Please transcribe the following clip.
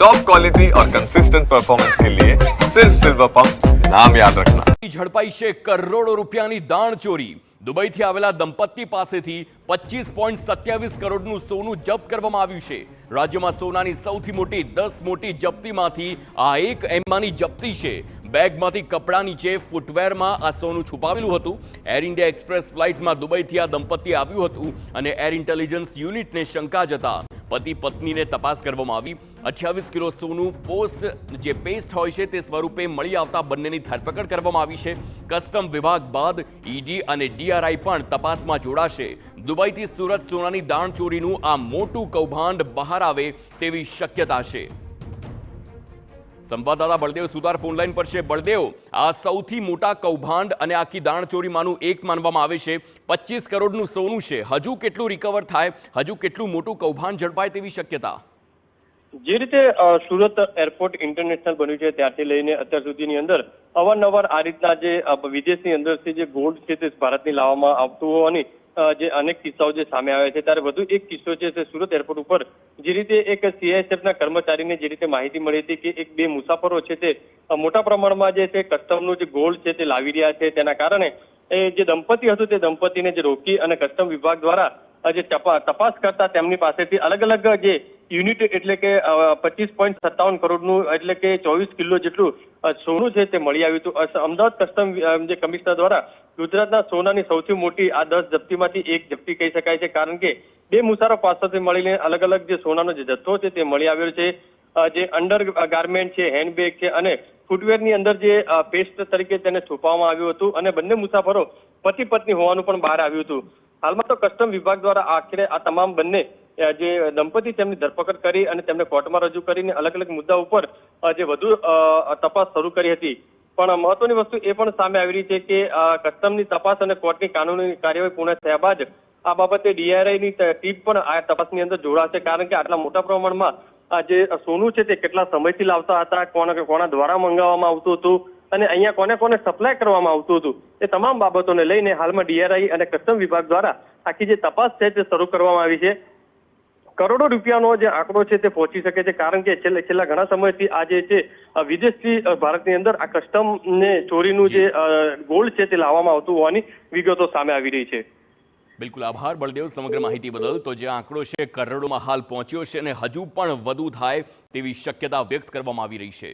Top quality और consistent performance के लिए सिर्फ सिल्वर पंप नाम याद रखना। ઝડપાઈ છે કરોડો રૂપિયાની દાણચોરી। દુબઈથી આવેલા દંપતી પાસેથી 25.27 કરોડનું સોનું જપ્ત કરવામાં આવ્યું છે। રાજ્યમાં સોનાની સૌથી મોટી 10 મોટી જપ્તીમાંથી આ એક એમાંની જપ્તી છે। બેગમાંથી કપડા નીચે ફૂટવેરમાં આ સોનું છુપાવેલું હતું। એર ઇન્ડિયા એક્સપ્રેસ ફ્લાઇટમાં દુબઈથી આ દંપતી આવ્યું હતું અને એર ઇન્ટેલિજન્સ યુનિટને શંકા જતા પતિ પત્નીને તપાસ કરવામાં આવી। 28 કિલો સોનું જે પેસ્ટ હોય છે તે સ્વરૂપે મળી આવતા બંનેની ધરપકડ કરવામાં આવી છે। કસ્ટમ વિભાગ બાદ ઈડી અને ડીઆરઆઈ પણ તપાસમાં જોડાશે। દુબઈથી સુરત સોનાની દાણચોરીનું આ મોટું કૌભાંડ બહાર આવે તેવી શક્યતા છે। સંવાદદાતા બળદેવ સુતાર ફોનલાઈન પર છે। બળદેવ, આ સૌથી મોટા કૌભાંડ અને આખી દાણચોરીમાંનું એક માનવામાં આવે છે। 25 કરોડનું સોનું છે। હજુ કેટલું રિકવર થાય, હજુ કેટલું મોટું કૌભાંડ ઝડપાય તેવી શક્યતા? જે રીતે સુરત એરપોર્ટ ઇન્ટરનેશનલ બન્યું છે ત્યારથી લઈને અત્યાર સુધીની અંદર અવારનવાર આ રીતના જે વિદેશની અંદરથી જે ગોલ્ડ છે તે ભારતની લાવવામાં આવતું હોવાની જે અનેક કિસ્સાઓ જે સામે આવ્યા છે, ત્યારે વધુ એક કિસ્સો છે તે સુરત એરપોર્ટ ઉપર જે રીતે એક સીઆઈએસએફના કર્મચારીને જે રીતે માહિતી મળી હતી કે એક બે મુસાફરો છે તે મોટા પ્રમાણમાં જે છે કસ્ટમનું જે ગોલ્ડ છે તે લાવી રહ્યા છે, તેના કારણે જે દંપતી હતું તે દંપતીને જે રોકી અને કસ્ટમ વિભાગ દ્વારા જે તપાસ કરતા તેમની પાસેથી અલગ અલગ જે યુનિટ એટલે કે 25.57 કરોડનું એટલે કે 24 કિલો જેટલું સોનું છે તે મળી આવ્યું હતું। અમદાવાદ કસ્ટમ જે કમિશનર દ્વારા ગુજરાતના સોનાની સૌથી મોટી આ 10 જપ્તીમાંથી એક જપ્તી કહી શકાય છે, કારણ કે બે મુસાફરો પાસેથી મળીને અલગ અલગ જે સોનાનો જે જથ્થો છે તે મળી આવ્યો છે। જે અંડર ગાર્મેન્ટ છે, હેન્ડબેગ છે અને ફૂટવેરની અંદર જે પેસ્ટ તરીકે તેને છુપાવવામાં આવ્યું હતું અને બંને મુસાફરો પતિ પત્ની હોવાનું પણ બહાર આવ્યું હતું। હાલમાં તો કસ્ટમ વિભાગ દ્વારા આખરે આ તમામ બંને જે દંપતી તેમની ધરપકડ કરી અને તેમને કોર્ટમાં રજૂ કરીને અલગ અલગ મુદ્દા ઉપર જે વધુ તપાસ શરૂ કરી હતી। પણ મહત્વની વસ્તુ એ પણ સામે આવી રહી છે કે કસ્ટમની તપાસ અને કોર્ટની કાનૂની કાર્યવાહી પૂર્ણ થયા બાદ આ બાબતે ડીઆરઆઈની ટીમ પણ આ તપાસની અંદર જોડાશે, કારણ કે આટલા મોટા પ્રમાણમાં આ જે સોનું છે તે કેટલા સમયથી લાવતા હતા, કોના દ્વારા મંગાવવામાં આવતું હતું અને અહીંયા કોને કોને સપ્લાય કરવામાં આવતું હતું, એ તમામ બાબતોને લઈને હાલમાં ડીઆરઆઈ અને કસ્ટમ વિભાગ દ્વારા આખી જે તપાસ છે તે શરૂ કરવામાં આવી છે। કરોડો રૂપિયાનો જે આંકડો છે તે પહોંચી શકે છે, કારણ કે છેલ્લા ઘણા સમયથી આ જે છે વિદેશથી ભારતની અંદર આ કસ્ટમને ચોરીનું જે ગોલ્ડ છે તે લાવવામાં આવતું હોવાની વિગતો સામે આવી રહી છે। બિલકુલ આભાર બળદેવ સમગ્ર માહિતી બદલ। તો જે આંકડો છે કરોડોમાં હાલ પહોંચ્યો છે અને હજુ પણ વધુ થાય તેવી શક્યતા વ્યક્ત કરવામાં આવી રહી છે।